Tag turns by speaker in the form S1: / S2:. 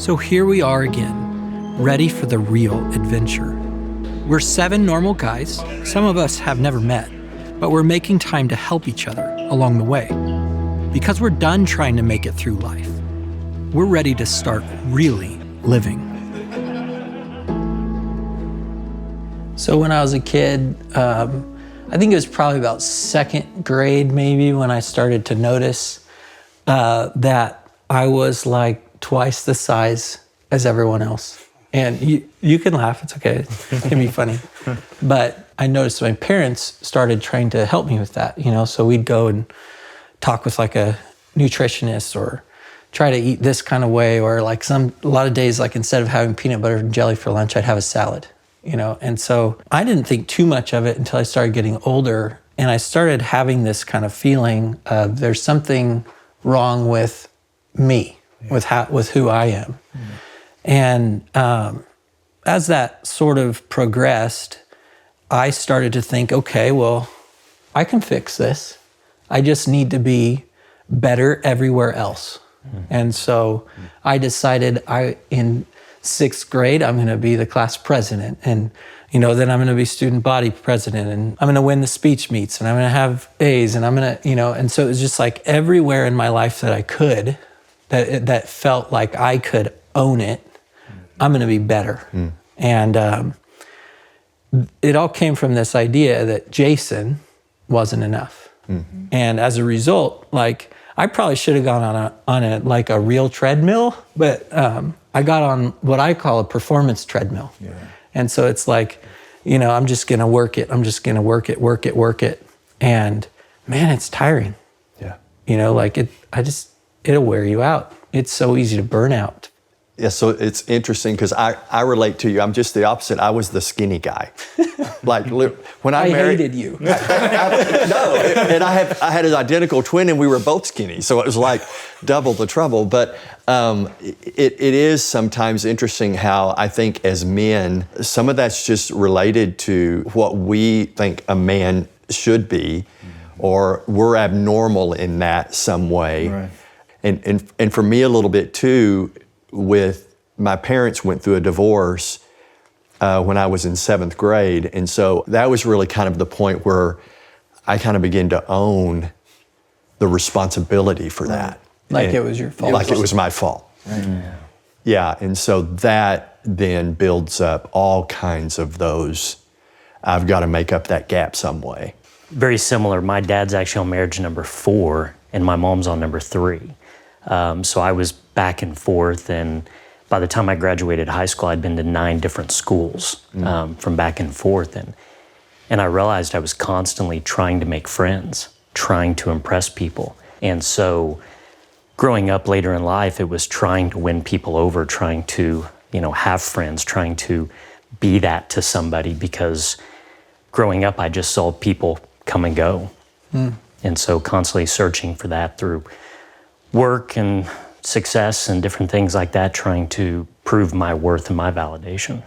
S1: So here we are again, ready for the real adventure. We're 7 normal guys. Some of us have never met, but we're making time to help each other along the way. Because we're done trying to make it through life. We're ready to start really living. So when I was a kid, I think it was probably about 2nd grade maybe when I started to notice that I was like twice the size as everyone else. And you can laugh, it's okay, it can be funny. But I noticed my parents started trying to help me with that, so we'd go and talk with like a nutritionist or try to eat this kind of way, or like a lot of days, like instead of having peanut butter and jelly for lunch, I'd have a salad, And so I didn't think too much of it until I started getting older, and I started having this kind of feeling of there's something wrong with me, with who I am. And as that sort of progressed, I started to think, okay, well, I can fix this. I just need to be better everywhere else. And so I decided in 6th grade, I'm going to be the class president. And, then I'm going to be student body president. And I'm going to win the speech meets. And I'm going to have A's. And I'm going to, and so it was just like everywhere in my life that I could, that felt like I could own it, I'm going to be better. And it all came from this idea that Jason wasn't enough. And as a result, like I probably should have gone on a real treadmill, but I got on what I call a performance treadmill. Yeah. And so it's like, I'm just going to work it. I'm just going to work it. And man, it's tiring. Yeah. It'll wear you out. It's so easy to burn out.
S2: Yeah, so it's interesting because I relate to you. I'm just the opposite. I was the skinny guy. Like when I married,
S1: hated you.
S2: No, and I had an identical twin, and we were both skinny, so it was like double the trouble. But it is sometimes interesting how I think as men, some of that's just related to what we think a man should be, or we're abnormal in that some way. Right. And for me a little bit too. With my parents went through a divorce when I was in 7th grade. And so that was really kind of the point where I kind of began to own the responsibility for that.
S1: Like it was your fault.
S2: Like it was my fault. Right. Yeah, and so that then builds up all kinds of those, I've got to make up that gap some way.
S3: Very similar. My dad's actually on marriage number 4, and my mom's on number 3. So I was back and forth, and by the time I graduated high school, I'd been to 9 different schools from back and forth, and I realized I was constantly trying to make friends, trying to impress people. And so growing up later in life, it was trying to win people over, trying to, have friends, trying to be that to somebody, because growing up, I just saw people come and go. And so constantly searching for that through work and success and different things like that, trying to prove my worth and my validation.